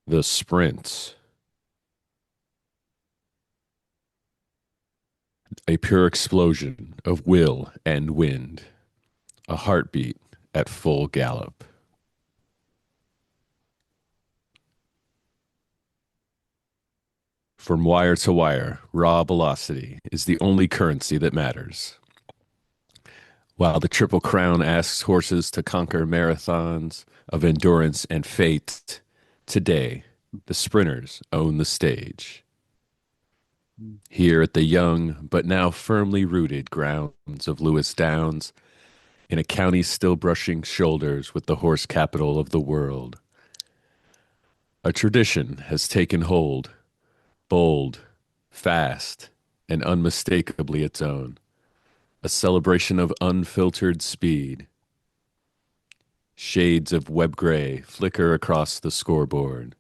The Sprint, a pure explosion of will and wind, a heartbeat at full gallop. From wire to wire, raw velocity is the only currency that matters. While the Triple Crown asks horses to conquer marathons of endurance and fate, today the sprinters own the stage. Here at the young but now firmly rooted grounds of Lewis Downs, in a county still brushing shoulders with the horse capital of the world, a tradition has taken hold, bold, fast, and unmistakably its own. A celebration of unfiltered speed. Shades of web gray flicker across the scoreboard.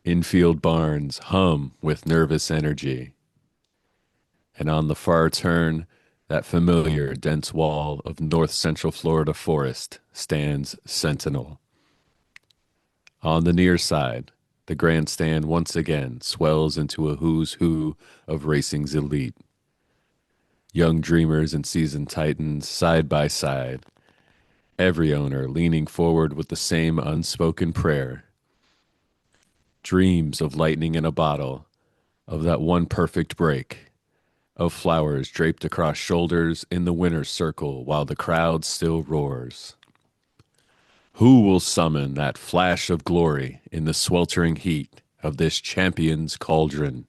Infield barns hum with nervous energy. And on the far turn, that familiar dense wall of north central Florida forest stands sentinel. On the near side, the grandstand once again swells into a who's who of racing's elite. Young dreamers and seasoned titans side by side, every owner leaning forward with the same unspoken prayer. Dreams of lightning in a bottle, of that one perfect break, of flowers draped across shoulders in the winner's circle while the crowd still roars. Who will summon that flash of glory in the sweltering heat of this champion's cauldron?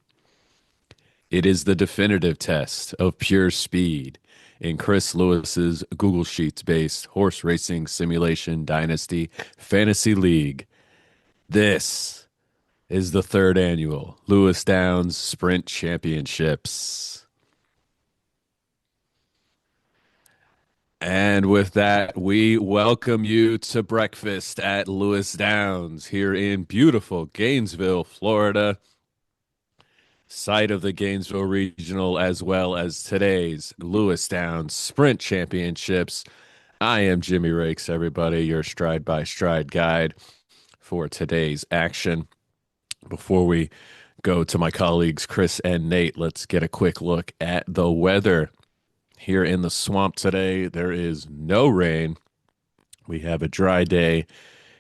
It is the definitive test of pure speed in Chris Lewis's Google Sheets based horse racing simulation dynasty fantasy league. This is the third annual Lewis Downs Sprint Championships. And with that, we welcome you to breakfast at Lewis Downs here in beautiful Gainesville, Florida, site of the Gainesville Regional, as well as today's Lewis Downs Sprint Championships. I am Jimmy Rakes, everybody, your stride by stride guide for today's action. Before we go to my colleagues, Chris and Nate, let's get a quick look at the weather. Here in the swamp today, there is no rain. We have a dry day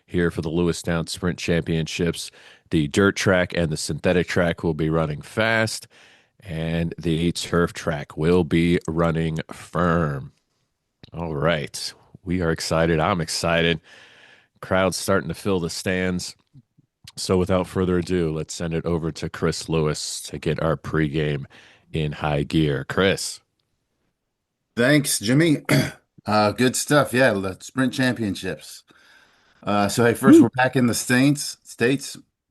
here for the Lewistown Sprint Championships. The dirt track and the synthetic track will be running fast, and the turf track will be running firm. All right. We are excited. I'm excited. Crowd's starting to fill the stands. So without further ado, let's send it over to Chris Lewis to get our pregame in high gear. Chris. Thanks, Jimmy. Good stuff. Yeah, the sprint championships. So hey, first we're Woo. back in the States.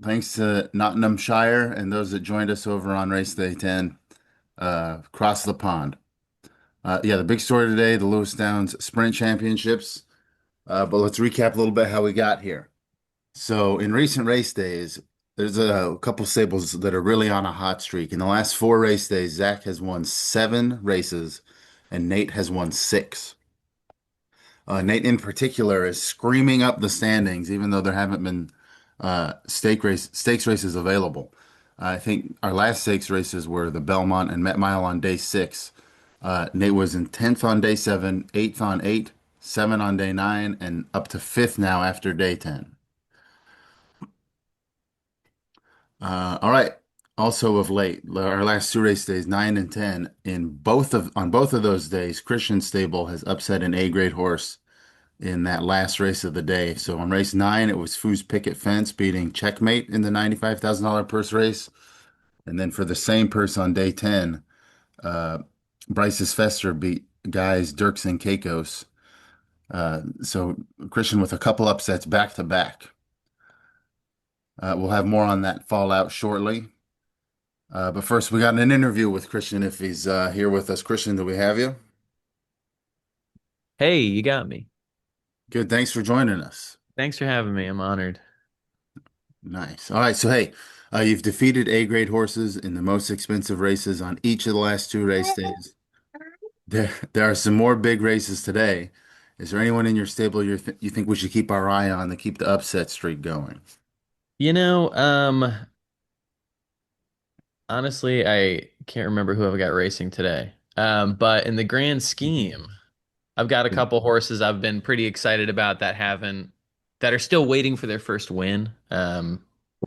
Thanks to Nottinghamshire and those that joined us over on Race Day 10, across the pond. Yeah, the big story today, the Lewis Downs Sprint Championships. But let's recap a little bit how we got here. So in recent race days, there's a couple stables that are really on a hot streak. In the last four race days, Zach has won seven races and Nate has won six. Nate in particular is screaming up the standings, even though there haven't been stakes races available. I think our last stakes races were the Belmont and Met Mile on day six. Nate was in 10th on day seven, eighth on eight, seven on day nine, and up to fifth now after day 10. All right. Also of late, our last two race days, 9 and 10, on both of those days, Christian Stable has upset an A grade horse in that last race of the day. So on race nine, it was Foos Picket Fence beating Checkmate in the $95,000 purse race. And then for the same purse on day 10, uh, Bryce's Fester beat guys Dirks and Caicos. So Christian with a couple upsets back to back. We'll have more on that fallout shortly. But first, we got an interview with Christian if he's here with us. Christian, do we have you? Hey, you got me. Good. Thanks for joining us. Thanks for having me. I'm honored. Nice. All right. So, hey, you've defeated A grade horses in the most expensive races on each of the last two race days. There are some more big races today. Is there anyone in your stable you think we should keep our eye on to keep the upset streak going? You know, um, honestly, I can't remember who I've got racing today. But in the grand scheme, I've got a Yeah. couple horses I've been pretty excited about that are still waiting for their first win.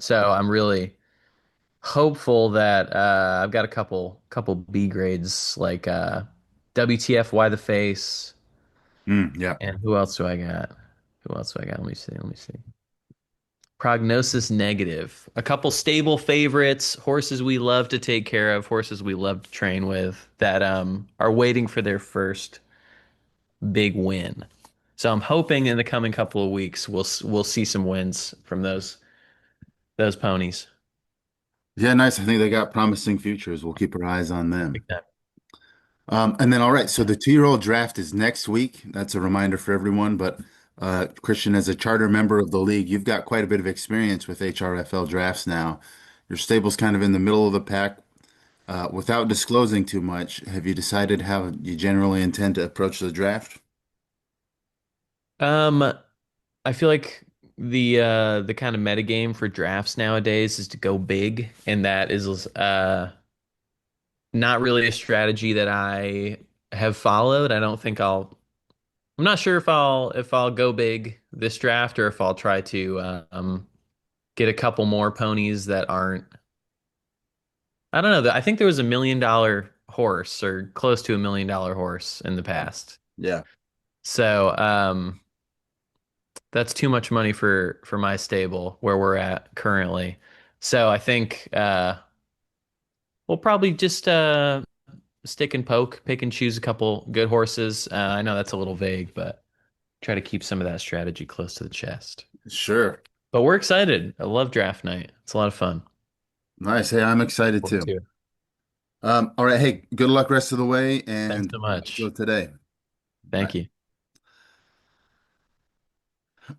So I'm really hopeful that I've got a couple B grades like WTF Why the Face, Yeah. and who else do I got? Who else do I got? Let me see. Prognosis negative. A couple stable favorites, horses we love to take care of, horses we love to train with that are waiting for their first big win. So I'm hoping in the coming couple of weeks we'll see some wins from those ponies. Yeah, nice. I think they got promising futures. We'll keep our eyes on them. Exactly. And then, all right, so the 2-year-old draft is next week. That's a reminder for everyone. But Christian, as a charter member of the league, you've got quite a bit of experience with HRFL drafts now. Your stable's kind of in the middle of the pack. Without disclosing too much, have you decided how you generally intend to approach the draft? Um, I feel like the kind of metagame for drafts nowadays is to go big, and that is not really a strategy that I have followed. I'm not sure if I'll go big this draft or if I'll try to get a couple more ponies that aren't. I don't know. I think there was $1 million horse or close to $1 million horse in the past. Yeah. So that's too much money for my stable where we're at currently. So I think we'll probably just stick and poke, pick and choose a couple good horses. I know that's a little vague, but try to keep some of that strategy close to the chest. Sure. But we're excited. I love draft night. It's a lot of fun. Nice. Hey, I'm excited Forward too. to it. All right. Hey, good luck rest of the way Thanks and so go much. today. Bye. Thank you.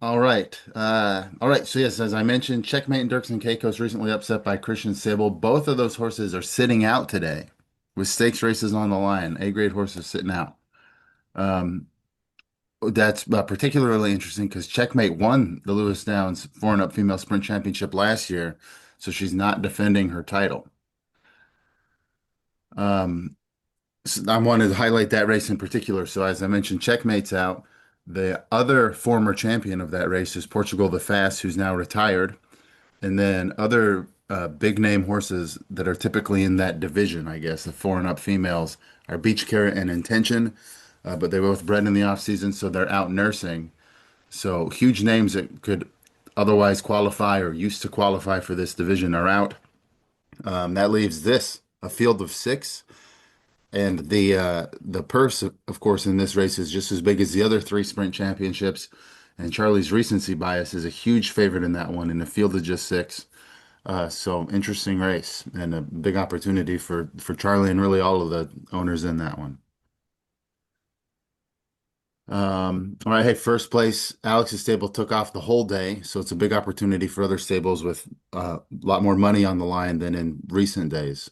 All right. All right. So yes, as I mentioned, Checkmate and Dirks and Caicos recently upset by Christian Sable. Both of those horses are sitting out today with stakes races on the line. A grade horses sitting out. Um, that's particularly interesting because Checkmate won the Lewis Downs Four and Up Female Sprint Championship last year, so she's not defending her title. Um, I wanted to highlight that race in particular. So as I mentioned, Checkmate's out. The other former champion of that race is Portugal the Fast, who's now retired. And then other big name horses that are typically in that division, I guess, the four and up females are Beach Carrot and Intention, but they both bred in the off season, so they're out nursing. So huge names that could otherwise qualify or used to qualify for this division are out. That leaves this a field of six, and the purse, of course, in this race is just as big as the other three sprint championships. And Charlie's recency bias is a huge favorite in that one in a field of just six. So interesting race and a big opportunity for Charlie and really all of the owners in that one. All right, hey, first place, Alex's stable took off the whole day, so it's a big opportunity for other stables with a lot more money on the line than in recent days.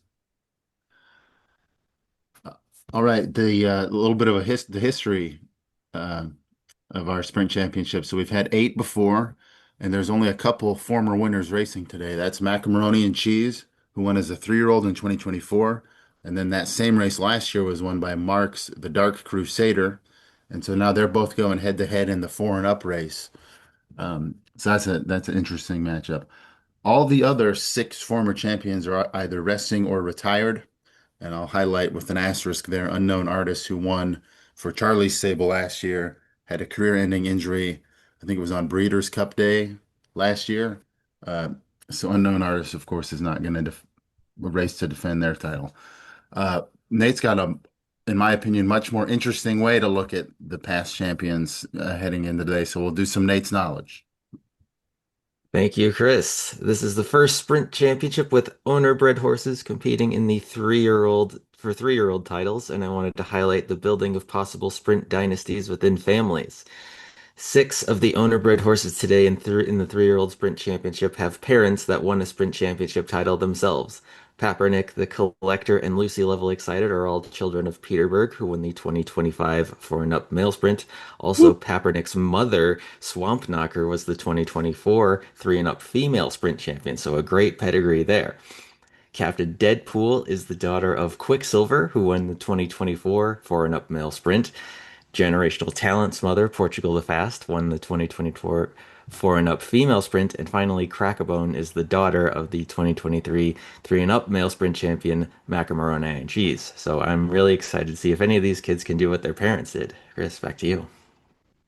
All right, the little bit of the history uh, of our sprint championship. So we've had eight before, and there's only a couple former winners racing today. That's Macaroni and Cheese, who won as a 3-year-old in 2024. And then that same race last year was won by Marks, the Dark Crusader. And so now they're both going head to head in the four and up race. So that's an interesting matchup. All the other six former champions are either resting or retired. And I'll highlight with an asterisk there, unknown artist who won for Charlie's Sable last year, had a career-ending injury. I think it was on Breeders' Cup Day last year. Uh, so unknown artist, of course, is not going to race to defend their title. Nate's got in my opinion, much more interesting way to look at the past champions heading into today. So we'll do some Nate's knowledge. Thank you, Chris. This is the first sprint championship with owner-bred horses competing in the three-year-old titles, and I wanted to highlight the building of possible sprint dynasties within families. Six of the owner-bred horses today in the three-year-old sprint championship have parents that won a sprint championship title themselves. Papernick, the Collector, and Lucy Level Excited are all children of Peterberg, who won the 2025 4 and Up Male Sprint. Also, Woo. Papernick's mother, Swamp Knocker, was the 2024 3 and Up Female Sprint Champion, so a great pedigree there. Captain Deadpool is the daughter of Quicksilver, who won the 2024 4 and Up Male Sprint. Generational Talent's mother, Portugal the Fast, won the 2024 4 and Up Female Sprint. And finally, Crackabone is the daughter of the 2023 3 and Up Male Sprint champion, Macamarone and Cheese. So I'm really excited to see if any of these kids can do what their parents did. Chris, back to you.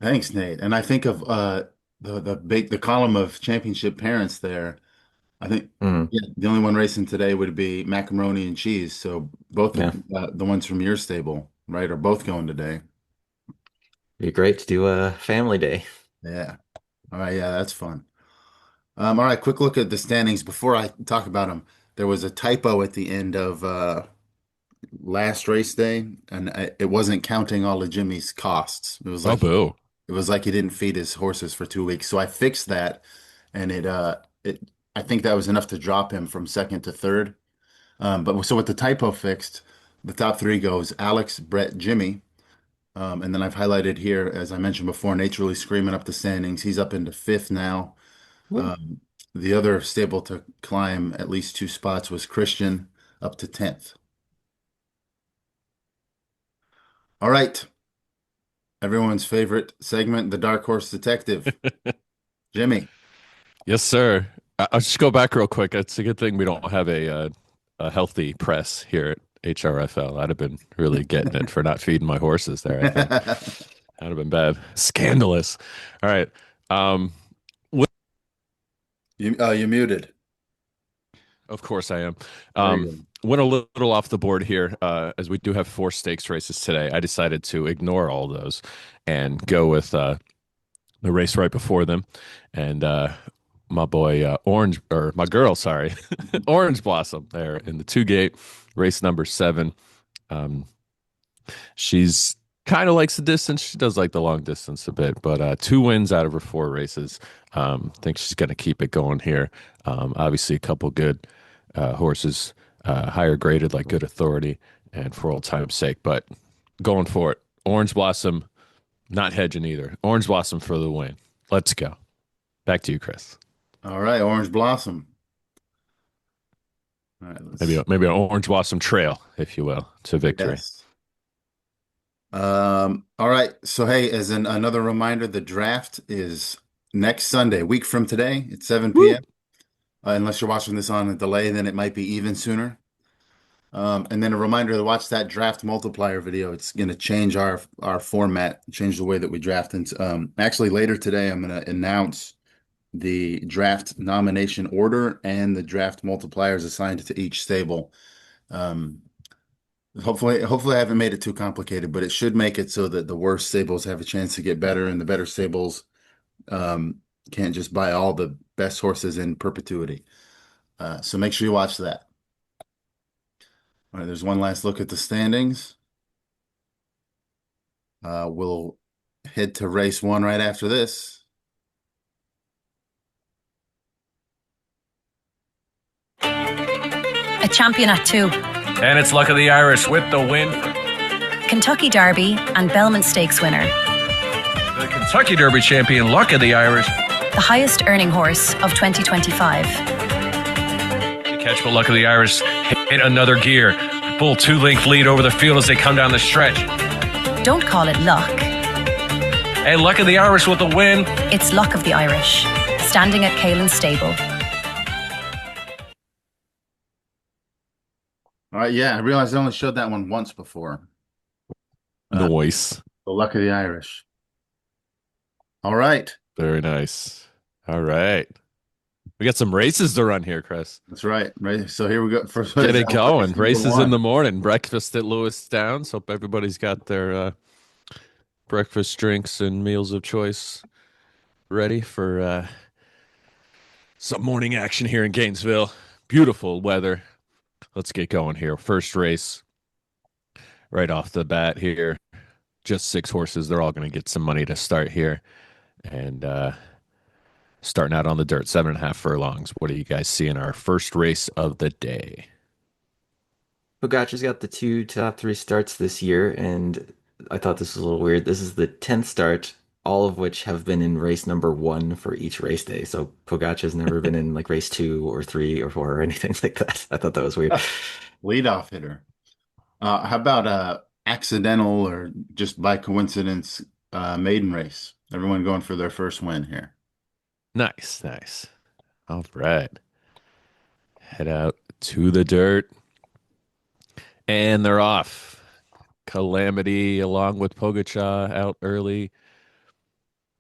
Thanks, Nate. And I think of the column of championship parents there. I think Mm, yeah, the only one racing today would be Macaroni and Cheese. So both yeah, the ones from your stable, right, are both going today. be great to do a family day. Yeah. All right. Yeah, that's fun. All right. Quick look at the standings before I talk about them. There was a typo at the end of last race day, and it wasn't counting all of Jimmy's costs. Oh, boo. It was like he didn't feed his horses for 2 weeks. So I fixed that, and it I think that was enough to drop him from second to third. But so with the typo fixed, the top three goes Alex, Brett, Jimmy. And then I've highlighted here, as I mentioned before, Nate's really screaming up the standings. He's up into fifth now. Woo. The other stable to climb at least 2 spots was Christian, up to 10th. All right. Everyone's favorite segment, the Dark Horse Detective. Jimmy. Yes, sir. I'll just go back real quick. It's a good thing we don't have a healthy press here at HRFL. I'd have been really getting it for not feeding my horses there, I think. That'd have been bad. Scandalous. All right. Um, You muted. of course I am. There you Went a little off the board here, as we do have 4 stakes races today. I decided to ignore all those and go with the race right before them. And my boy Orange, or my girl, sorry, Orange Blossom there in the 2 gate, race number 7. Um, she's kind of likes the distance. She does like the long distance a bit, but 2 wins out of her 4 races. Think she's going to keep it going here. Obviously, a couple good horses, higher graded like Good Authority and For Old Time's Sake, but going for it. Orange Blossom, not hedging either. Orange Blossom for the win. Let's go. Back to you, Chris. All right, Orange Blossom. All right, Maybe an Orange Blossom trail, if you will, to victory. yes. All right. So hey, as another reminder, the draft is next Sunday, week from today at 7 p.m. Unless you're watching this on a delay, then it might be even sooner. And then a reminder to watch that draft multiplier video. It's going to change our format, change the way that we draft. And actually, later today, I'm going to announce the draft nomination order and the draft multipliers assigned to each stable. Hopefully I haven't made it too complicated, but it should make it so that the worst stables have a chance to get better, and the better stables can't just buy all the best horses in perpetuity. So make sure you watch that. All right, there's one last look at the standings. We'll head to race 1 right after this. A champion at 2. And it's Luck of the Irish with the win. Kentucky Derby and Belmont Stakes winner. The Kentucky Derby champion, Luck of the Irish. The highest earning horse of 2025. The catch for Luck of the Irish hit another gear. Full 2-length lead over the field as they come down the stretch. Don't call it luck. And Luck of the Irish with the win. It's Luck of the Irish. Standing at Kalen's stable. All right, yeah, I realized I only showed that one once before. Noise. The Luck of the Irish. All right. Very nice. All right. We got some races to run here, Chris. That's right. Right. So here we go. First, Get it going. number Races one. in the morning. Breakfast at Lewis Downs. Hope everybody's got their breakfast, drinks, and meals of choice ready for some morning action here in Gainesville. Beautiful weather. Let's get going here. First race right off the bat here. Just 6 horses. They're all going to get some money to start here. And starting out on the dirt, 7.5 furlongs. What do you guys see in our first race of the day? Pogacar's got the two top three starts this year, and I thought this was a little weird. This is the 10th start, all of which have been in race number one for each race day. So Pogacar's never been in like race two or three or four or anything like that. I thought that was weird. Leadoff hitter. How about accidental or just by coincidence maiden race? Everyone going for their first win here. Nice, nice. All right. Head out to the dirt. And they're off. Calamity along with Pogacar out early.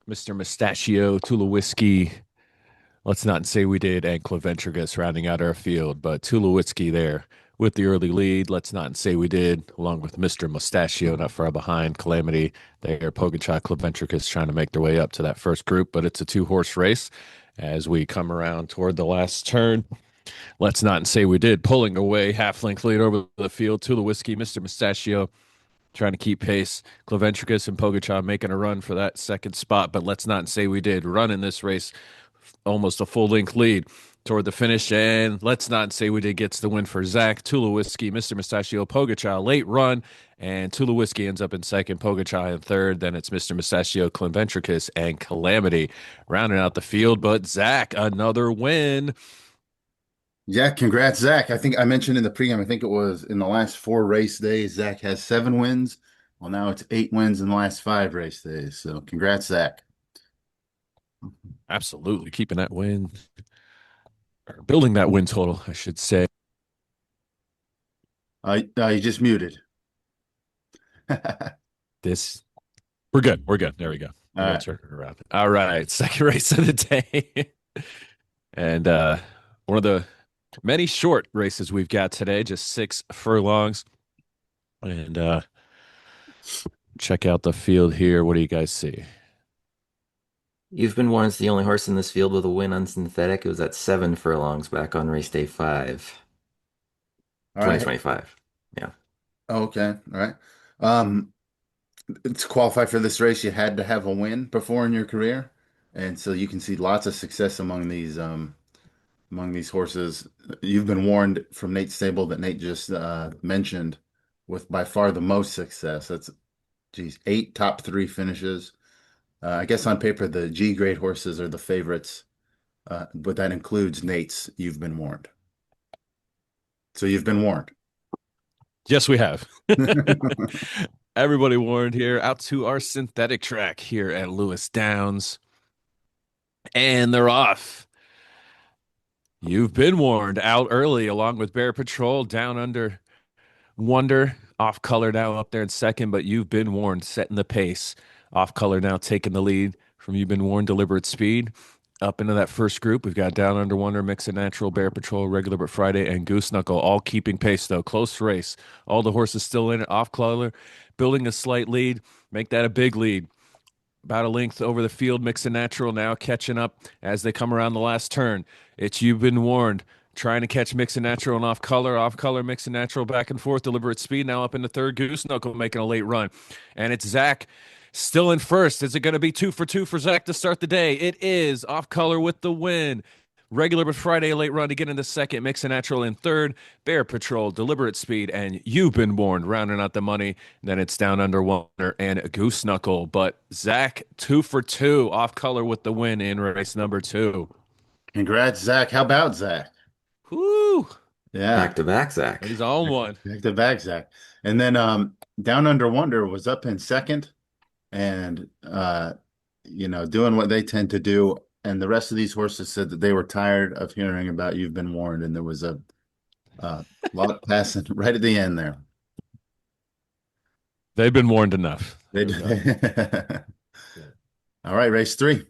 Mr. Mustachio, Tulowitzki. Let's not say we did, and Cleventricus rounding out our field, but Tulowitzki there with the early lead. Let's not say we did, along with Mr. Mustachio not far behind. Calamity there, Pogacar, Cleventricus trying to make their way up to that first group, but it's a two-horse race as we come around toward the last turn. Let's not say we did, pulling away half-length lead over the field. Tulowitzki, Mr. Mustachio trying to keep pace. Cleventricus and Pogacar making a run for that second spot, but let's not say we did run in this race almost a full-length lead toward the finish, and let's not say we did gets the win for Zach. Tulowitzki, Mr. Mustachio, Pogacar, late run, and Tulowitzki ends up in second, Pogacar in third. Then it's Mr. Mustachio, Cleventricus, and Calamity rounding out the field, but Zach, another win. Yeah, congrats, Zach. I think I mentioned in the pregame, I think it was in the last 4 race days, Zach has 7 wins. Well, now it's 8 wins in the last 5 race days. So congrats, Zach. Absolutely keeping that win, or building that win total, I should say. You just muted. This, we're good. We're good. There we go. All right. Turn it around. All right. Second race of the day. And one of the many short races we've got today, just 6 furlongs. And check out the field here. What do you guys see? You've Been Warren's the only horse in this field with a win on synthetic. It was at 7 furlongs back on race day 5, All right. 2025. Yeah. Okay. All right. To qualify for this race, you had to have a win before in your career. And so you can see lots of success among these horses. You've Been Warned from Nate Stable that Nate just mentioned with by far the most success. That's 8 top 3 finishes. I guess on paper the G grade horses are the favorites, but that includes Nate's You've Been Warned. So you've been warned. Yes, we have. Everybody warned here. Out to our synthetic track here at Lewis Downs. And they're off. You've Been Warned out early along with Bear Patrol. Down Under Wonder off color now up there in second, but You've Been Warned setting the pace. Off color now taking the lead from You've Been Warned, Deliberate Speed. Up into that first group, we've got Down Under Wonder, Mix and Natural, Bear Patrol, Regular But Friday, and Goose Knuckle, all keeping pace, though. Close race. All the horses still in it. Off color, building a slight lead. Make that a big lead. About a length over the field, Mix and Natural now catching up as they come around the last turn. It's You've Been Warned. Trying to catch Mix and Natural and off color, Mix and Natural back and forth, Deliberate Speed now up in the third, Goose Knuckle making a late run. And it's Zach still in first. Is it going to be 2 for 2 for Zach to start the day? It is. Off color with the win. Regular But Friday, late run to get into second. Mix and Natural in third. Bear Patrol, Deliberate Speed, and You've Been Warned rounding out the money. Then it's Down Under Wonder and Goose Knuckle. But Zach, 2 for 2, off color with the win in race number 2. Congrats, Zach. How about Zach? Whoo! Yeah. Back to back, Zach. He's on one. Back to back, Zach. And then Down Under Wonder was up in second and doing what they tend to do. And the rest of these horses said that they were tired of hearing about You've Been Warned, and there was a lot passing right at the end there. They've been warned enough. They All right, race 3.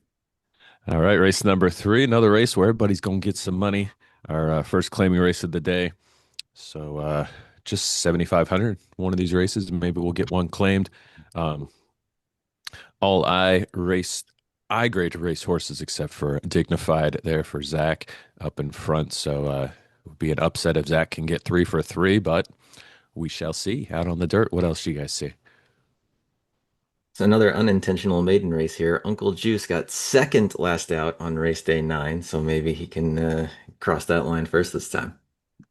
All right, race number 3, another race where everybody's going to get some money. Our first claiming race of the day. So just 7,500, one of these races, and maybe we'll get one claimed. All I grade race horses except for Dignified there for Zach up in front. So it would be an upset if Zach can get 3 for 3, but we shall see out on the dirt. What else do you guys see? It's another unintentional maiden race here. Uncle Juice got second last out on race day 9, so maybe he can cross that line first this time.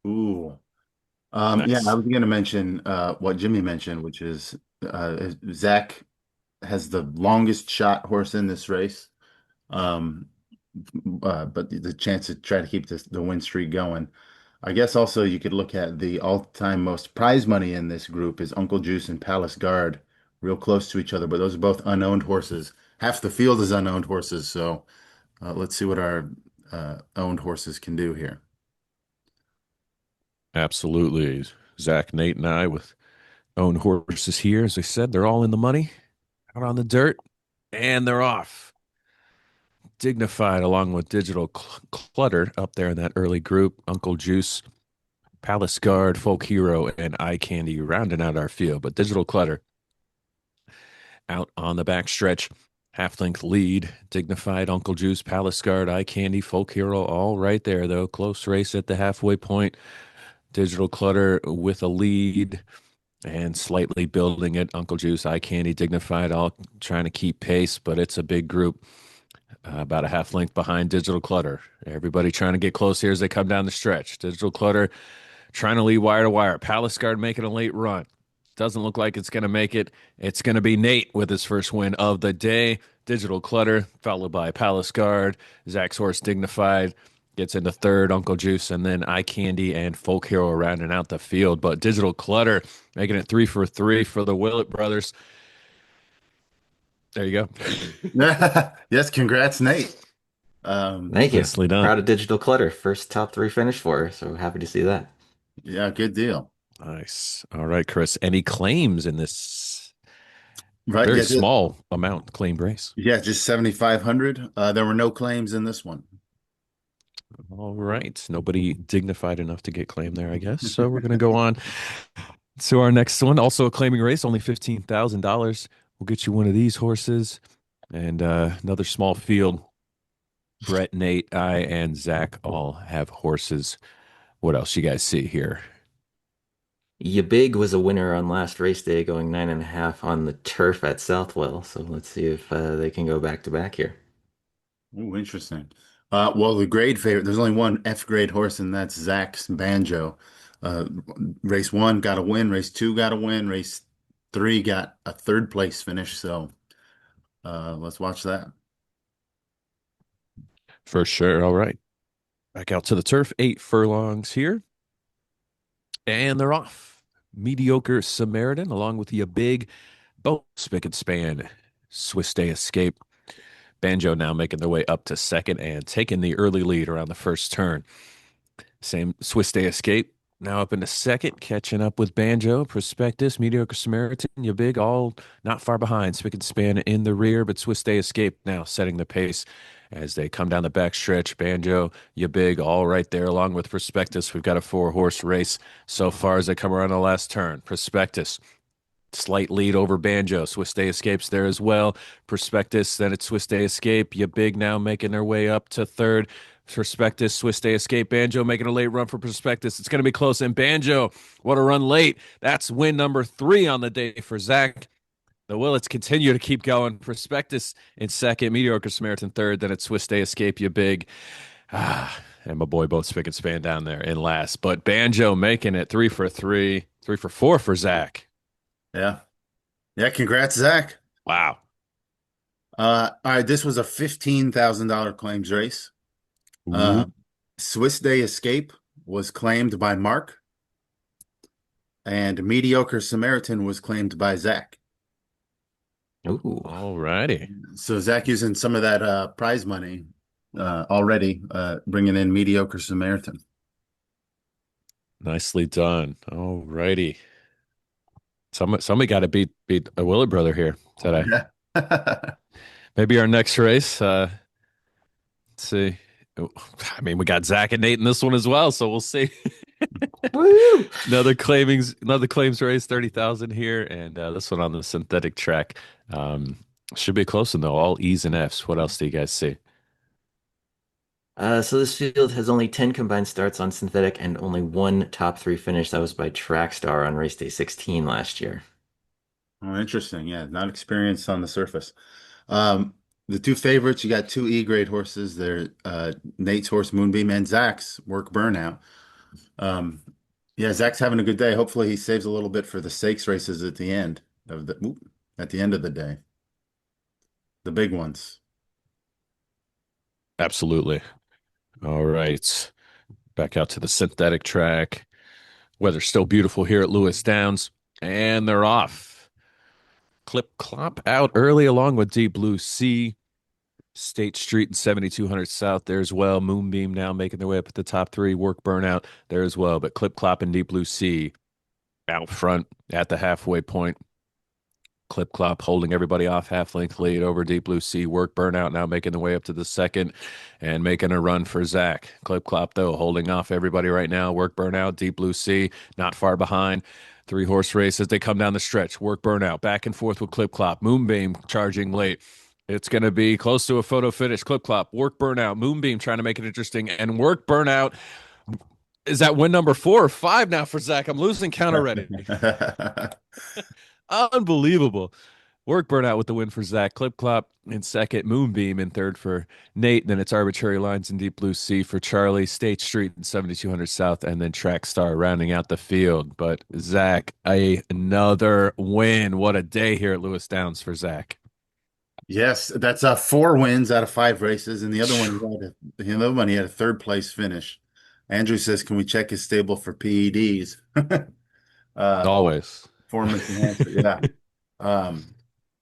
Ooh. Yeah, I Nice. was going to mention what Jimmy mentioned, which is Zach has the longest shot horse in this race. Um, but the chance to try to keep the win streak going. I guess also you could look at the all-time most prize money in this group is Uncle Juice and Palace Guard, real close to each other, but those are both unowned horses. Half the field is unowned horses, so let's see what our owned horses can do here. Absolutely. Zach, Nate, and I with own horses here. As I said, they're all in the money, out on the dirt, and they're off. Dignified along with Digital Clutter up there in that early group. Uncle Juice, Palace Guard, Folk Hero, and Eye Candy rounding out our field. But Digital Clutter out on the backstretch. Half length lead. Dignified, Uncle Juice, Palace Guard, Eye Candy, Folk Hero, all right there, though. Close race at the halfway point. Digital Clutter with a lead and slightly building it. Uncle Juice, Eye Candy, Dignified, all trying to keep pace, but it's a big group. About a half length behind Digital Clutter. Everybody trying to get close here as they come down the stretch. Digital Clutter trying to lead wire to wire. Palace Guard making a late run. Doesn't look like it's going to make it. It's going to be Nate with his first win of the day. Digital Clutter, followed by Palace Guard. Zach's horse Dignified gets into third. Uncle Juice, and then Eye Candy and Folk Hero rounding out the field. But Digital Clutter making it 3 for 3 for the Willett brothers. There you go. Yes, congrats, Nate. Thank you. Nicely done. Proud of Digital Clutter. First top three finish for her, so happy to see that. Yeah, good deal. Nice. All right, Chris. Any claims in this Right, very yeah, small amount claimed race? yeah, just 7,500. There were no claims in this one. All right. Nobody dignified enough to get claimed there, I guess. So we're going to go on to our next one. Also a claiming race, only $15,000. We'll get you one of these horses and another small field. Brett, Nate, I, and Zach all have horses. What else you guys see here? Ya Big was a winner on last race day, going 9.5 on the turf at Southwell. So let's see if they can go back to back here. Oh, interesting. Well, the grade favorite, there's only one F grade horse, and that's Zach's Banjo. Uh, Race one got a win, race two got a win, race three got a third place finish. So let's watch that. For sure. All right. Back out to the turf. 8 furlongs here. And they're off. Mediocre Samaritan, along with Ya Big, both spick and span. Swiss Day Escape. Banjo now making their way up to second and taking the early lead around the first turn. Same Swiss Day Escape now up into second, catching up with Banjo, Prospectus, Mediocre Samaritan, Ya Big, all not far behind. Spick and span in the rear, but Swiss Day Escape now setting the pace as they come down the backstretch. Banjo, Ya Big, all right there, along with Prospectus. We've got a 4-horse race so far as they come around the last turn. Prospectus, slight lead over Banjo. Swiss Day Escapes there as well. Prospectus, then it's Swiss Day Escape. Ya Big now making their way up to third. Prospectus, Swiss Day Escape, Banjo making a late run for Prospectus. It's going to be close. And Banjo, what a run late. That's win number 3 on the day for Zach. The Willets continue to keep going. Prospectus in second, Mediocre Samaritan third. Then it's Swiss Day Escape, Ya Big. And my boy both spick and span down there in last. But Banjo making it 3 for 3, 3 for 4 for Zach. Yeah. Yeah, congrats, Zach. Wow. All right, this was a $15,000 claims race. Swiss Day Escape was claimed by Mark, and Mediocre Samaritan was claimed by Zach. Ooh. All righty. So Zach using some of that prize money already, bringing in Mediocre Samaritan. Nicely done. All righty. Somebody got to beat a Willett brother here today. Yeah. Maybe our next race. Let's see. I mean, we got Zach and Nate in this one as well, so we'll see. Woo! Another claims race, 30,000 here, and this one on the synthetic track. Should be close one though. All E's and F's. What else do you guys see? So this field has only 10 combined starts on synthetic and only one top three finish. That was by Trackstar on race day 16 last year. Oh, interesting. Yeah, not experienced on the surface. The two favorites, you got two E-grade horses. They're Nate's horse Moonbeam and Zach's Work Burnout. Yeah, Zach's having a good day. Hopefully he saves a little bit for the stakes races at the end of the day. The big ones. Absolutely. All right. Back out to the synthetic track. Weather's still beautiful here at Lewis Downs, and they're off. Clip Clop out early along with Deep Blue Sea. State Street and 7200 South there as well. Moonbeam now making their way up at the top three. Work Burnout there as well. But Clip Clop and Deep Blue Sea out front at the halfway point. Clip Clop holding everybody off, half length lead over Deep Blue Sea. Work Burnout now making the way up to the second and making a run for Zach. Clip Clop, though, holding off everybody right now. Work Burnout, Deep Blue Sea, not far behind. 3-horse race as they come down the stretch. Work Burnout, back and forth with Clip Clop. Moonbeam charging late. It's going to be close to a photo finish. Clip Clop, Work Burnout, Moonbeam trying to make it interesting. And Work Burnout, is that win number 4 or 5 now for Zach? I'm losing count already. Unbelievable. Work Burnout with the win for Zach. Clip Clop in second. Moonbeam in third for Nate. Then it's Arbitrary Lines and Deep Blue Sea for Charlie. State Street and 7200 South. And then Track Star rounding out the field. But Zach, another win. What a day here at Lewis Downs for Zach. Yes, that's 4 wins out of 5 races, and the other one he had a third place finish. Andrew says, "Can we check his stable for PEDs?" Always. Performance enhancer, yeah.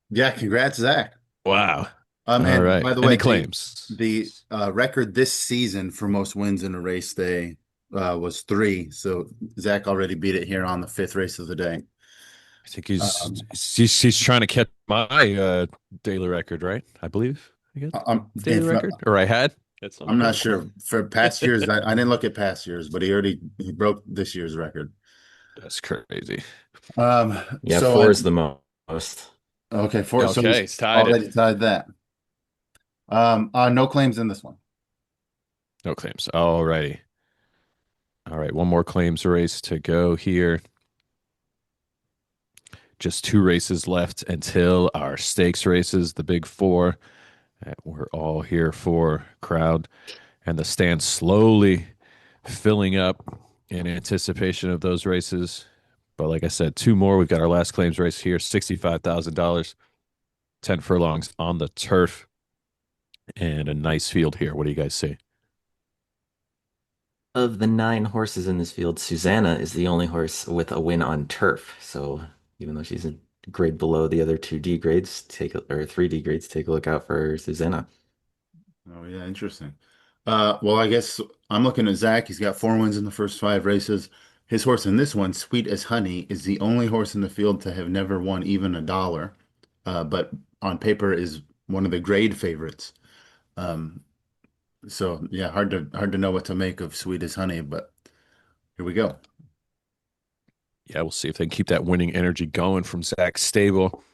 Yeah, congrats, Zach. Wow. And all right. by the Any way, claims? The record this season for most wins in a race day was 3. So Zach already beat it here on the 5th race of the day. I think he's trying to catch my daily record, right? I believe. Daily record, or I had. I'm not sure for past years. I didn't look at past years, but he broke this year's record. That's crazy. Yeah, so 4 is the most. Okay, 4. Okay, so he's tied already tied that. No claims in this one. No claims. All righty. All right, one more claims race to go here. Just 2 races left until our stakes races, the big 4 that we're all here for. Crowd and the stand slowly filling up in anticipation of those races. But like I said, 2 more. We've got our last claims race here, $65,000, 10 furlongs on the turf, and a nice field here. What do you guys see? Of the 9 horses in this field, Susanna is the only horse with a win on turf. So even though she's a grade below the other 2D grades, 3D grades, take a look out for Susanna. Oh yeah, interesting. Well, I guess I'm looking at Zach. He's got 4 wins in the first 5 races. His horse in this one, Sweet as Honey, is the only horse in the field to have never won even $1, but on paper is one of the grade favorites. So yeah, hard to know what to make of Sweet as Honey, but here we go. Yeah, we'll see if they can keep that winning energy going from Zach's stable.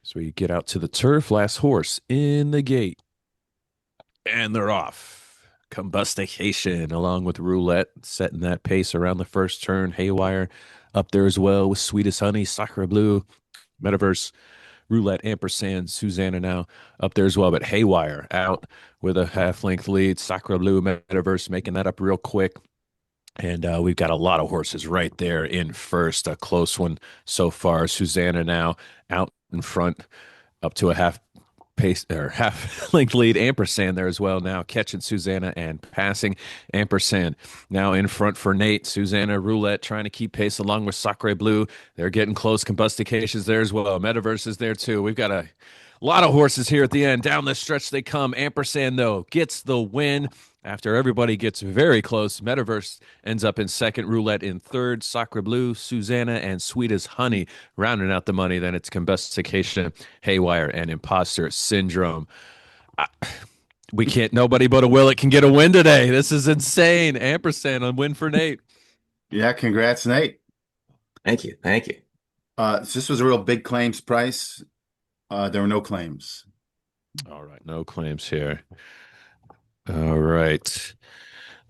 So we get out to the turf. Last horse in the gate. And they're off. Combustication along with Roulette, setting that pace around the first turn. Haywire up there as well with Sweet as Honey, Sacre Bleu, Metaverse, Roulette, Ampersand, Susanna now up there as well. But Haywire out with a half-length lead. Sacre Bleu, Metaverse making that up real quick. And we've got a lot of horses right there in first. A close one so far. Susanna now out in front up to a half-length lead. Ampersand there as well now, catching Susanna and passing Ampersand. Now in front for Nate. Susanna, Roulette trying to keep pace along with Sacre Bleu. They're getting close. Combustication's there as well. Metaverse is there too. We've got a lot of horses here at the end. Down the stretch they come. Ampersand, though, gets the win. After everybody gets very close, Metaverse ends up in second, Roulette in third, Sacre Bleu, Susanna, and Sweet as Honey rounding out the money. Then it's Combustication, Haywire, and Imposter Syndrome. We can't, nobody but a Willett can get a win today. This is insane. Ampersand on win for Nate. Yeah, congrats, Nate. Thank you. Thank you. So this was a real big claims price. There were no claims. All right, no claims here. All right.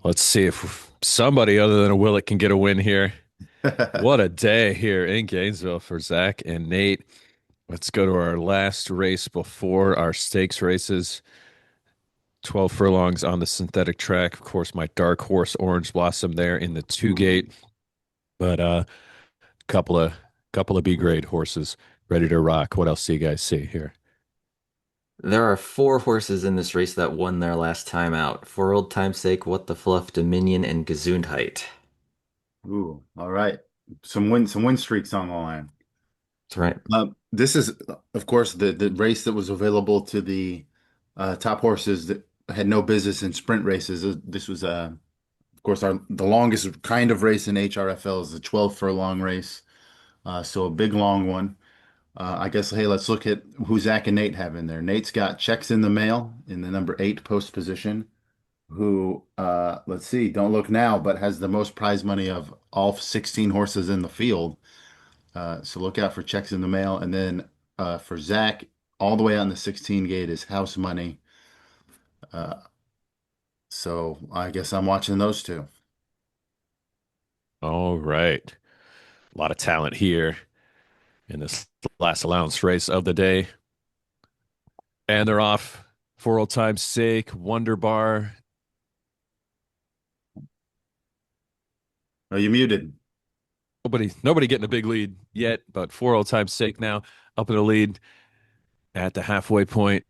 Let's see if somebody other than a Willett can get a win here. What a day here in Gainesville for Zach and Nate. Let's go to our last race before our stakes races. 12 furlongs on the synthetic track. Of course, my dark horse, Orange Blossom, there in the 2 gate. But couple of couple of B grade horses ready to rock. What else do you guys see here? There are four horses in this race that won their last time out. For old time's sake, What the Fluff, Dominion, and Gesundheit. Ooh, all right. Some win streaks on the line. That's right. This is, of course, the race that was available to the top horses that had no business in sprint races. This was, of course, the longest kind of race in HRFL is the 12 furlong race. So a big long one. I guess, hey, let's look at who Zach and Nate have in there. Nate's got Checks in the Mail in the number 8 post position, who, let's see, don't look now, but has the most prize money of all 16 horses in the field. So look out for Checks in the Mail. And then for Zach, all the way out in the 16 gate is House Money. So I guess I'm watching those two. All right. A lot of talent here in this last allowance race of the day. And they're off for old time's sake. Wonder Bar. Oh, you muted. Nobody getting a big lead yet, but for old time's sake now, up in the lead at the halfway point.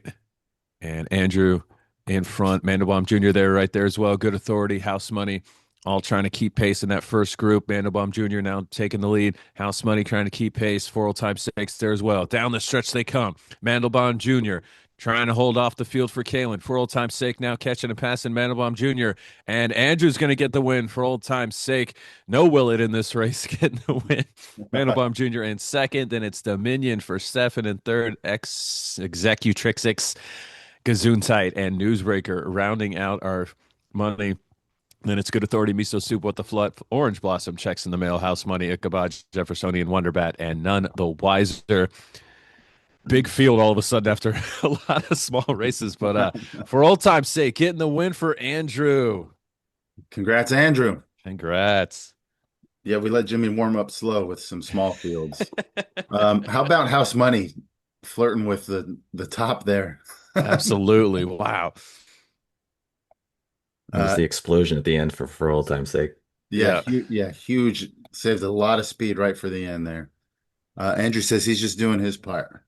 And Andrew in front, Mandelbaum Jr. there, right there as well. Good Authority, House Money, all trying to keep pace in that first group. Mandelbaum Jr. now taking the lead. House Money trying to keep pace. For old time's sakes there as well. Down the stretch they come. Mandelbaum Jr. trying to hold off the field for Kalen. For old time's sake now catching and passing Mandelbaum Jr. And Andrew's going to get the win for old time's sake. No Willett in this race getting the win. Mandelbaum Jr. in second. Then it's Dominion for Stefan in third. Executrix, Gesundheit, and Newsbreaker rounding out our money. Then it's Good Authority, Miso Soup, What the Flood, Orange Blossom, Checks in the Mail, House Money, Ichabod, Jeffersonian, Wonderbat, and none the wiser. Big field all of a sudden after a lot of small races. But for old time's sake, getting the win for Andrew. Congrats, Andrew. Congrats. Yeah, we let Jimmy warm up slow with some small fields. How about House Money flirting with the top there? Absolutely. Wow. That was the explosion at the end for old time's sake. Yeah, huge. Saved a lot of speed right for the end there. Andrew says he's just doing his part.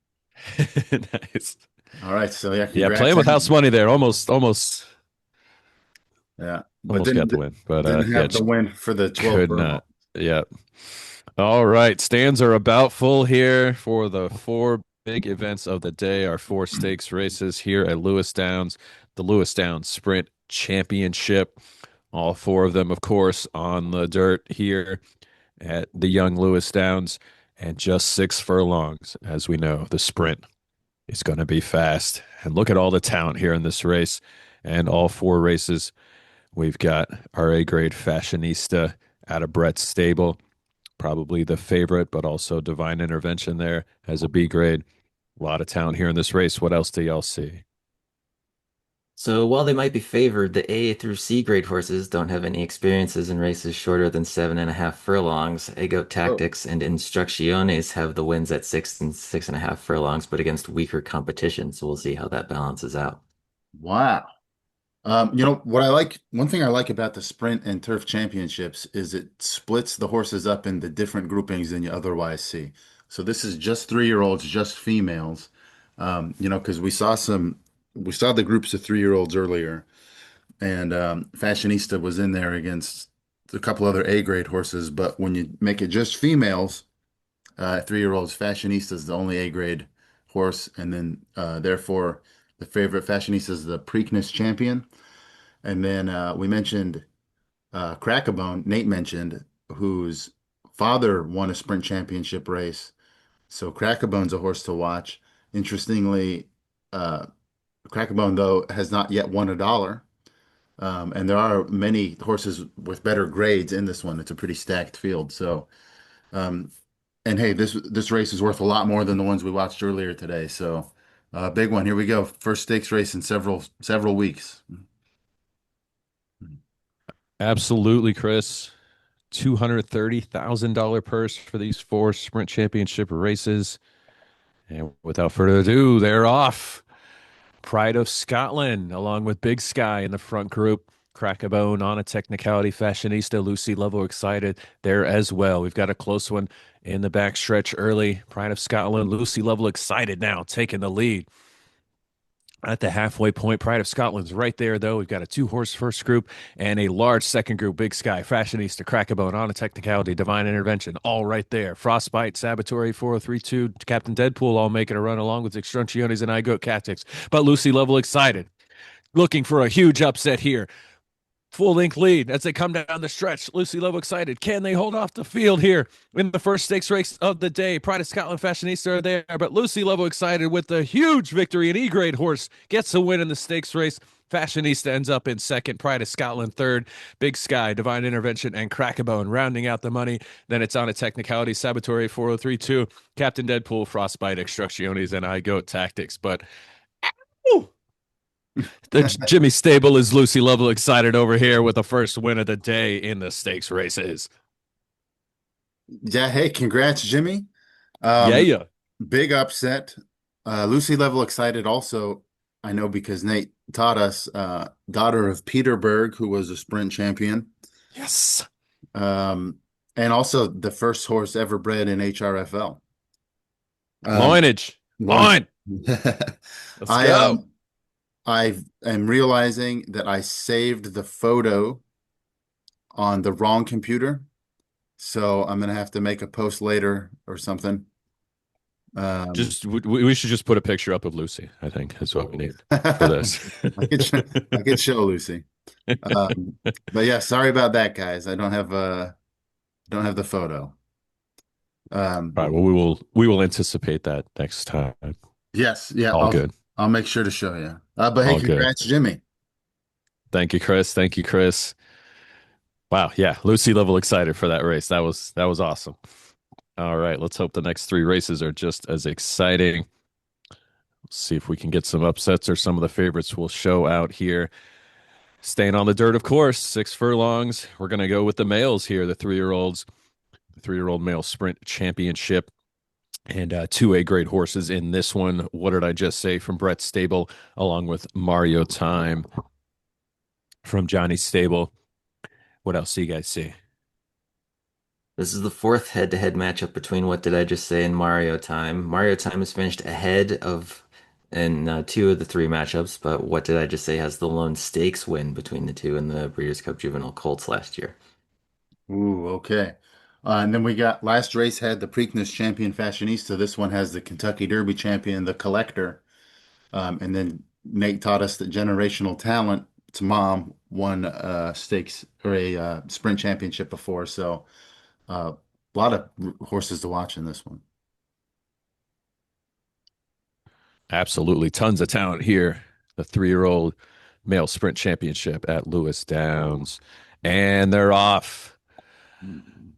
Nice. All right, so yeah, playing with House Money there, almost, yeah, almost got the win, but didn't have the win for the 12. Could not. Yeah. All right, stands are about full here for the 4 big events of the day. Our 4 stakes races here at Lewis Downs, the Lewis Downs Sprint Championship. All 4 of them, of course, on the dirt here at the Young Lewis Downs, and just 6 furlongs. As we know, the sprint is going to be fast. And look at all the talent here in this race. And all 4 races, we've got our A-grade Fashionista out of Brett's stable, probably the favorite, but also Divine Intervention there as a B grade. A lot of talent here in this race. What else do y'all see? So while they might be favored, the A through C grade horses don't have any experiences in races shorter than 7.5 furlongs. Ego Tactics and Instrucciones have the wins at 6 and 6.5 furlongs, but against weaker competition. So we'll see how that balances out. Wow. One thing I like about the sprint and turf championships is it splits the horses up into different groupings than you otherwise see. So this is just 3-year-olds, just females. Because we saw the groups of 3-year-olds earlier, and Fashionista was in there against a couple other A-grade horses. But when you make it just females, 3-year-olds, Fashionista is the only A-grade horse, and then therefore the favorite Fashionista is the Preakness champion. And then we mentioned Crackabone, Nate mentioned, whose father won a sprint championship race. So Crackabone's a horse to watch. Interestingly, Crackabone, though, has not yet won $1. And there are many horses with better grades in this one. It's a pretty stacked field. So, and hey, this race is worth a lot more than the ones we watched earlier today. So, big one. Here we go. First stakes race in several weeks. Absolutely, Chris. $230,000 purse for these 4 sprint championship races. And without further ado, they're off. Pride of Scotland, along with Big Sky in the front group. Crack a bone on a technicality. Fashionista, Lucy Level excited there as well. We've got a close one in the backstretch early. Pride of Scotland, Lucy Level excited now, taking the lead. At the halfway point, Pride of Scotland's right there, though. We've got a 2-horse first group and a large second group. Big Sky, Fashionista, Crackabone, On a Technicality, Divine Intervention, all right there. Frostbite, Saboteur, 4032, Captain Deadpool, all making a run along with Extrunciones and I Goat Tactics. But Lucy Level excited, looking for a huge upset here. Full length lead as they come down the stretch. Lucy Level excited. Can they hold off the field here in the first stakes race of the day? Pride of Scotland, Fashionista are there, but Lucy Level excited with the huge victory. An E-grade horse gets a win in the stakes race. Fashionista ends up in second. Pride of Scotland third. Big Sky, Divine Intervention, and Crackabone rounding out the money. Then it's On a Technicality, Saboteur 4032, Captain Deadpool, Frostbite, Extractiones, and I Goat Tactics. But ooh, the Jimmy Stable is Lucy Level excited over here with the first win of the day in the stakes races. Yeah, hey, congrats, Jimmy. Yeah. Big upset. Lucy Level excited also, I know because Nate taught us, daughter of Peter Berg, who was a sprint champion. Yes. And also the first horse ever bred in HRFL. Loinage. Loin. Let's go. I am realizing that I saved the photo on the wrong computer, so I'm gonna have to make a post later or something. We should just put a picture up of Lucy. I think is what we need for this. I could show Lucy, but yeah, sorry about that, guys. I don't have the photo. All right. Well, we will anticipate that next time. Yes. Yeah. All good. I'll make sure to show you. But hey, All congrats, good. Jimmy. Thank you, Chris. Wow. Yeah. Lucy Level excited for that race. That was awesome. All right. Let's hope the next 3 races are just as exciting. Let's see if we can get some upsets or some of the favorites will show out here. Staying on the dirt, of course, 6 furlongs. We're going to go with the males here, the 3-year-olds, the 3-year-old male sprint championship. And 2 A-grade horses in this one. What did I just say from Brett Stable, along with Mario Time from Johnny Stable. What else do you guys see? This is the 4th head-to-head matchup between What Did I Just Say and Mario Time. Mario Time has finished ahead of in 2 of the 3 matchups, but What Did I Just Say has the lone stakes win between the 2 in the Breeders' Cup Juvenile Colts last year. Ooh, okay. And then we got last race had the Preakness champion Fashionista. This one has the Kentucky Derby champion, the Collector. And then Nate taught us that Generational Talent, its mom, won stakes or a sprint championship before. So a lot of horses to watch in this one. Absolutely. Tons of talent here. The 3-year-old male sprint championship at Lewis Downs. And they're off.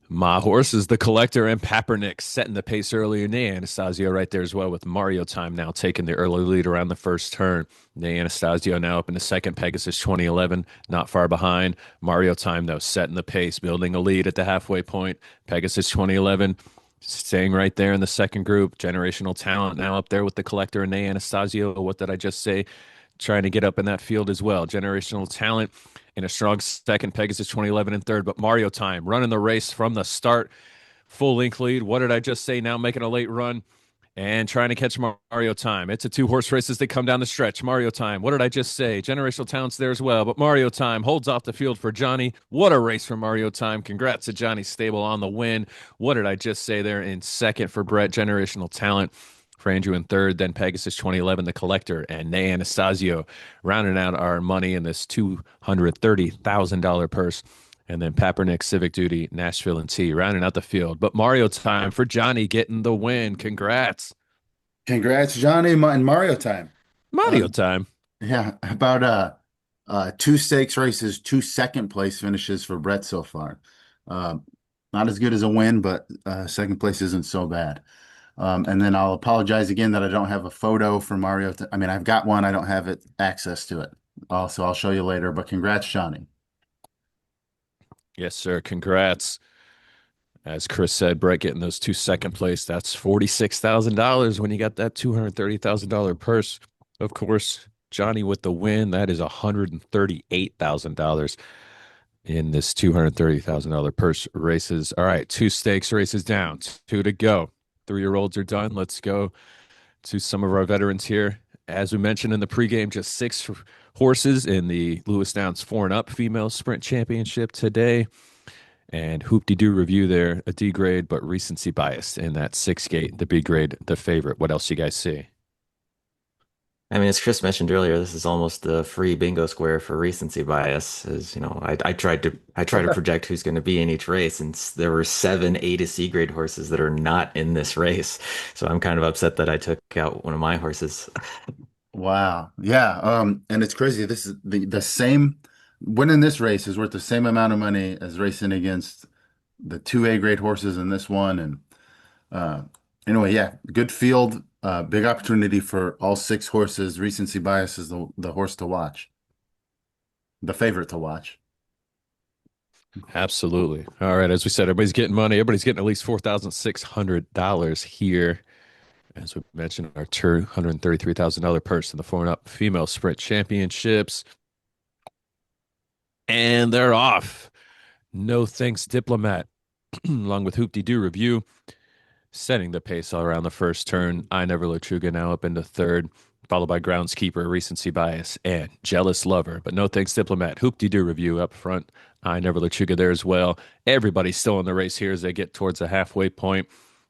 My horses, the Collector and Papernick, setting the pace earlier. Nay Anastasio right there as well, with Mario Time now taking the early lead around the first turn. Nay Anastasio now up in the second. Pegasus 2011 not far behind. Mario Time, though, setting the pace, building a lead at the halfway point. Pegasus 2011 staying right there in the second group. Generational Talent now up there with the Collector and Nay Anastasio. What did I just say? Trying to get up in that field as well. Generational Talent in a strong second, Pegasus 2011 in third, but Mario Time running the race from the start. Full length lead. What did I just say? Now making a late run and trying to catch Mario Time. It's a 2-horse race as they come down the stretch. Mario Time. What did I just say? Generational Talent's there as well, but Mario Time holds off the field for Johnny. What a race for Mario Time. Congrats to Johnny Stable on the win. What did I just say there in second for Brett? Generational Talent. For Andrew in third, then Pegasus 2011, the Collector, and Nay Anastasio rounding out our money in this $230,000 purse. And then Papernick, Civic Duty, Nashville, and T rounding out the field. But Mario Time for Johnny getting the win. Congrats. Congrats, Johnny and Mario Time. Mario Time. Yeah, about 2 stakes races, 2 second place finishes for Brett so far. Not as good as a win, but second place isn't so bad. And then I'll apologize again that I don't have a photo for Mario. I mean, I've got one. I don't have access to it. Also, I'll show you later. But congrats, Johnny. Yes, sir. Congrats. As Chris said, Brett getting those 2 second place. That's $46,000 when you got that $230,000 purse. Of course, Johnny with the win. That is $138,000 in this $230,000 purse races. All right, 2 stakes races down, 2 to go. 3-year-olds are done. Let's go to some of our veterans here. As we mentioned in the pregame, just 6 horses in the Lewis Downs 4 and Up Female Sprint Championship today. And Hoop-de-Doo Review there, a D grade, but recency bias in that 6 gate, the B grade, the favorite. What else you guys see? I mean, as Chris mentioned earlier, this is almost the free bingo square for recency bias. As you know, I tried to project who's going to be in each race, and there were 7 A to C grade horses that are not in this race. So I'm kind of upset that I took out one of my horses. Wow. Yeah. And it's crazy. This is the same winning this race is worth the same amount of money as racing against the 2A grade horses in this one. And uh anyway, yeah, good field, big opportunity for all 6 horses. Recency bias is the horse to watch, the favorite to watch. Absolutely. All right. As we said, everybody's getting money. Everybody's getting at least $4,600 here. As we mentioned, our $233,000 purse in the 4 and Up Female Sprint Championships. And they're off. No Thanks Diplomat, along with Hoop-de-Doo Review, setting the pace all around the first turn. I Never Lechuga now up into 3rd, followed by Groundskeeper, Recency Bias, and Jealous Lover. But No Thanks Diplomat, Hoop-de-Doo Review up front. I Never Lechuga there as well. Everybody's still in the race here as they get towards the halfway point.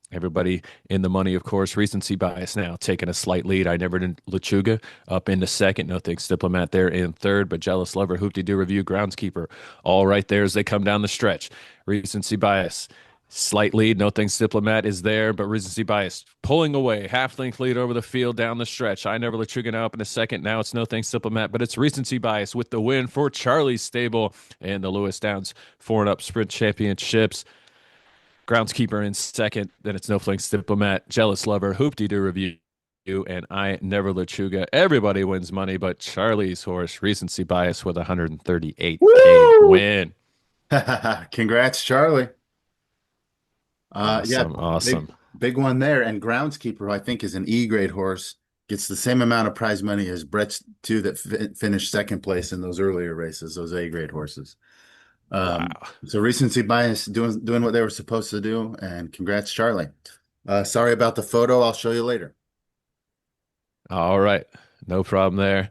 Everybody in the money, of course. Recency Bias now taking a slight lead. I Never Lechuga up into 2nd. No Thanks Diplomat there in 3rd, but Jealous Lover, Hoop-de-Doo Review, Groundskeeper, all right there as they come down the stretch. Recency Bias, slight lead. No Thanks Diplomat is there, but Recency Bias pulling away. Half-length lead over the field down the stretch. I Never Lechuga now up in 2nd. Now it's No Thanks Diplomat, but it's Recency Bias with the win for Charlie's stable and the Lewis Downs 4 and Up Sprint Championships. Groundskeeper in 2nd. Then it's No Thanks Diplomat, Jealous Lover, Hoop-de-Doo Review, and I Never Lechuga. Everybody wins money, but Charlie's horse, Recency Bias, with 138K win. Congrats, Charlie. Yeah, Awesome. big one there. And Groundskeeper, I think, is an E grade horse. Gets the same amount of prize money as Brett's 2 that finished 2nd place in those earlier races, those A grade horses. Wow. So Recency Bias doing what they were supposed to do, and congrats, Charlie. Sorry about the photo. I'll show you later. All right. No problem there.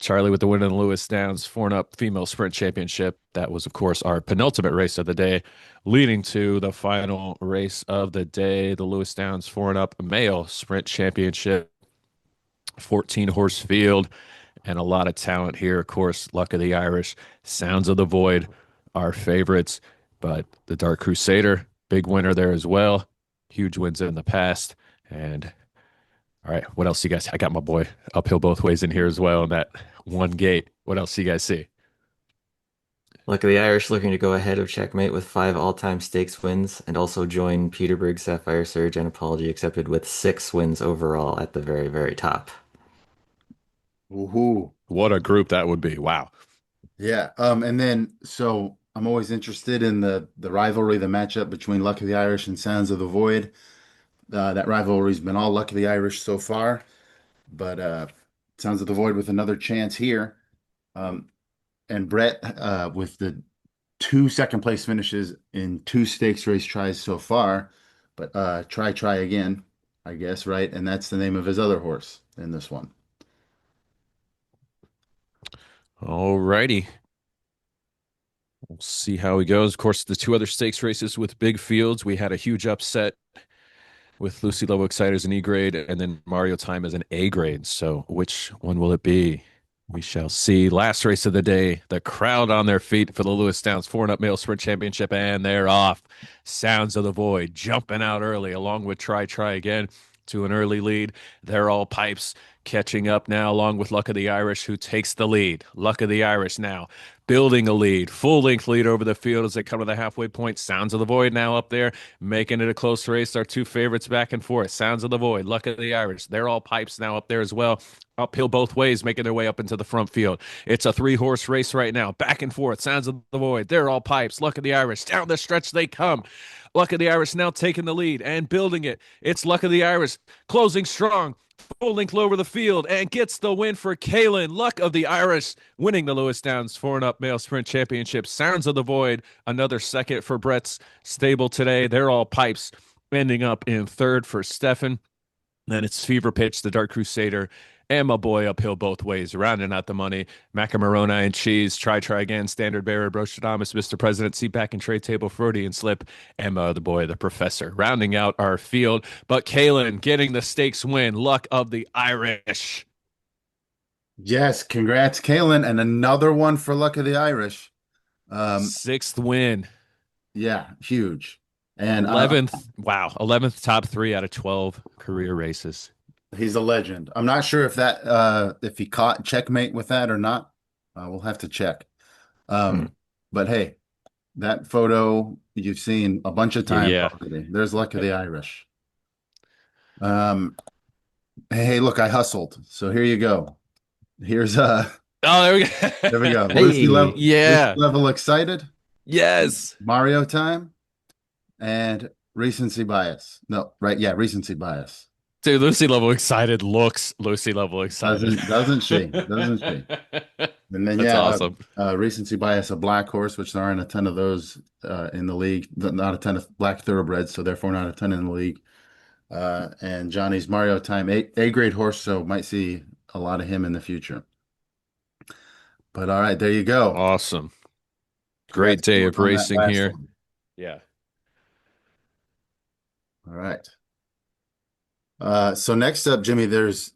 Charlie with the win in the Lewis Downs 4 and Up Female Sprint Championship. That was, of course, our penultimate race of the day, leading to the final race of the day, the Lewis Downs 4 and Up Male Sprint Championship. 14-horse field and a lot of talent here. Of course, Luck of the Irish, Sounds of the Void, our favorites, but the Dark Crusader, big winner there as well. Huge wins in the past. And all right, what else you guys? I got my boy uphill both ways in here as well in that 1 gate. What else do you guys see? Luck of the Irish looking to go ahead of Checkmate with 5 all-time stakes wins and also join Peterburg Sapphire Surge and Apology Accepted with 6 wins overall at the very, very top. Woohoo. What a group that would be. Wow. Yeah. And then so I'm always interested in the rivalry, the matchup between Luck of the Irish and Sounds of the Void. That rivalry's been all Luck of the Irish so far, but Sounds of the Void with another chance here. And Brett with the 2 second place finishes in 2 stakes race tries so far, but try again, I guess, right? And that's the name of his other horse in this one. All righty. We'll see how he goes. Of course, the 2 other stakes races with big fields, we had a huge upset with Lucy Lobo Exciters an E grade and then Mario Time as an A grade. So which one will it be? We shall see. Last race of the day, the crowd on their feet for the Lewis Downs 4 and Up Male Sprint Championship, and they're off. Sounds of the Void jumping out early, along with Try Again to an early lead. They're all pipes catching up now, along with Luck of the Irish, who takes the lead. Luck of the Irish now building a lead, full-length lead over the field as they come to the halfway point. Sounds of the Void now up there, making it a close race. Our 2 favorites back and forth. Sounds of the Void, Luck of the Irish. They're all pipes now up there as well. Uphill both ways, making their way up into the front field. It's a 3-horse race right now, back and forth. Sounds of the Void. They're all pipes. Luck of the Irish. Down the stretch they come. Luck of the Irish now taking the lead and building it. It's Luck of the Irish closing strong. full length low over the field and gets the win for Kalen. Luck of the Irish winning the Lewis Downs 4-up male sprint championship. Sounds of the Void, another second for Brett's stable today. They're all pipes, ending up in third for Stefan. Then it's Fever Pitch, the Dark Crusader, and my boy uphill both ways, rounding out the money. Macamarona and Cheese, Try Again, Standard Bearer, Brostradamus, Mr. President, Seat Back and Tray Table, Freudian Slip, and the boy, the Professor, rounding out our field. But Kalen getting the stakes win, Luck of the Irish. Yes, congrats, Kalen, and another one for Luck of the Irish. Sixth win. Yeah, huge. And 11th top 3 out of 12 career races. He's a legend. I'm not sure if if he caught checkmate with that or not. We'll have to check. But hey, that photo you've seen a bunch of times already. There's Luck of the Irish. Hey, look, I hustled. So here you go. Here's oh, there we go. There we go. Hey. Lucy level excited. Yes. Mario time and recency bias. No, right? Yeah, recency bias. Dude, Lucy level excited looks Lucy level excited. Doesn't she? Doesn't she? And then That's awesome. Recency bias, a black horse, which there aren't a ton of those in the league. Not a ton of black thoroughbreds, so therefore not a ton in the league. And Johnny's Mario time, A grade horse, so might see a lot of him in the future. But all right, there you go. Awesome. Great day of racing here. One. Yeah. All right. So next up, Jimmy, there's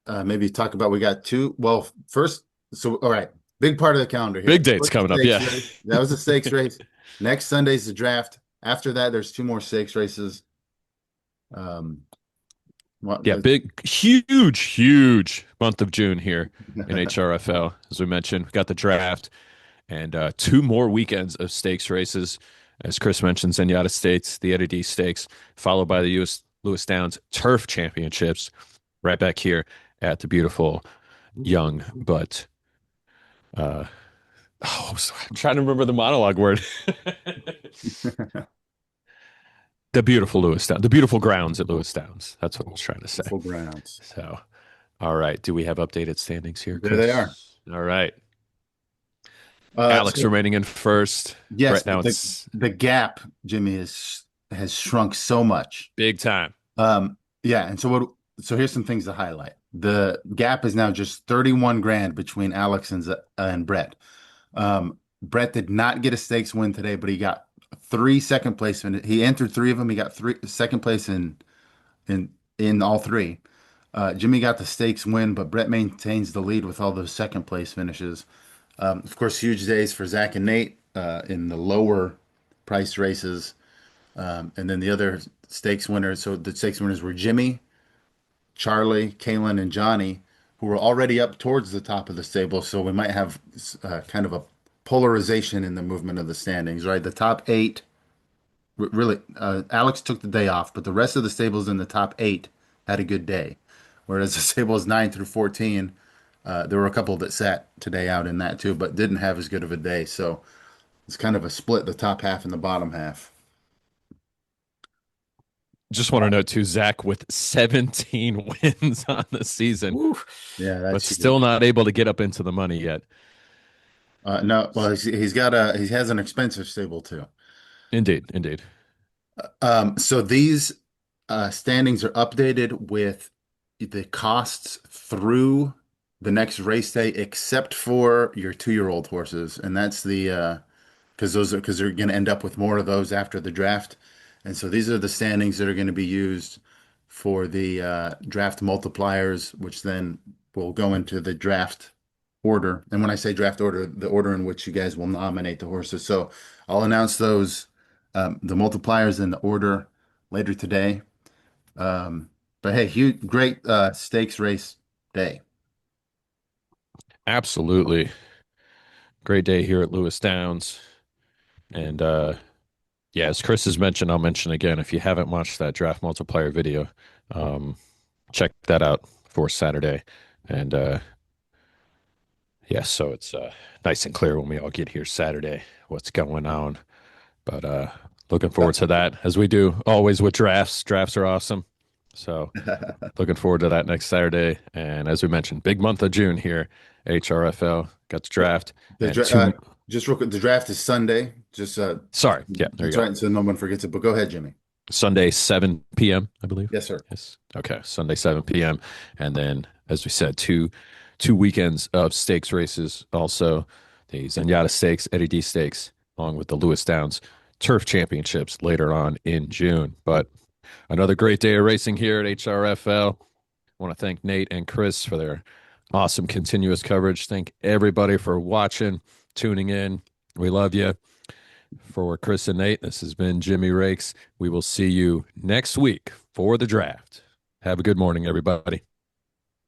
maybe talk about, we got two. Well, first, so all right, big part of the calendar here. Big dates coming up. Yeah. That was a stakes race. Next Sunday's the draft. After that, there's 2 more stakes races. Big, huge month of June here in HRFL. As we mentioned, we got the draft and 2 more weekends of stakes races. As Chris mentioned, Zenyatta States, the Eddie D Stakes, followed by the U.S. Lewis Downs Turf Championships, right back here at the beautiful young, but I'm trying to remember the monologue word. The beautiful Lewis Downs, the beautiful grounds at Lewis Downs. That's what I was trying to say. Beautiful grounds. So, all right. Do we have updated standings here, Chris? There they are. All right. Alex remaining in first. Yes, right now it's the gap, Jimmy, has shrunk so much. big time. Yeah, and so here's some things to highlight. The gap is now just 31 grand between Alex and Brett. Brett did not get a stakes win today, but he got 3 second place. He entered 3 of them. He got 3 second place in all 3. Jimmy got the stakes win, but Brett maintains the lead with all those second place finishes. Of course, huge days for Zach and Nate in the lower price races. And then the other stakes winners. So the stakes winners were Jimmy, Charlie, Kalen, and Johnny, who were already up towards the top of the stable. So we might have kind of a polarization in the movement of the standings, right? The top 8, really, Alex took the day off, but the rest of the stables in the top 8 had a good day. Whereas the stables 9 through 14, there were a couple that sat today out in that too, but didn't have as good of a day. So it's kind of a split, the top half and the bottom half. Just want to note too, Zach with 17 wins on the season. Woo. Yeah, that's but still not able to get up into the money yet. No, well, he has an expensive stable too. Indeed. So these standings are updated with the costs through the next race day, except for your 2-year-old horses, and that's because they're going to end up with more of those after the draft. And so these are the standings that are going to be used for the draft multipliers, which then will go into the draft order. And when I say draft order, the order in which you guys will nominate the horses. So I'll announce those, the multipliers in the order later today. But hey, great stakes race day. Absolutely. Great day here at Lewis Downs. And yeah, as Chris has mentioned, I'll mention again, if you haven't watched that draft multiplier video, check that out for Saturday. And yeah, so it's nice and clear when we all get here Saturday, what's going on. But looking forward to that, as we do always with drafts. Drafts are awesome. So looking forward to that next Saturday. And as we mentioned, big month of June here. HRFL got the draft. And just real quick, the draft is Sunday. Just sorry, yeah, there you that's go. right. So no one forgets it. But go ahead, Jimmy. Sunday, 7 p.m., I believe. Yes, sir. Yes. Okay. Sunday, 7 p.m. And then, as we said, two weekends of stakes races. Also, the Zenyatta Stakes, Eddie D Stakes, along with the Lewis Downs Turf Championships later on in June. But another great day of racing here at HRFL. I want to thank Nate and Chris for their awesome continuous coverage. Thank everybody for watching, tuning in. We love you. For Chris and Nate, this has been Jimmy Rakes. We will see you next week for the draft. Have a good morning, everybody.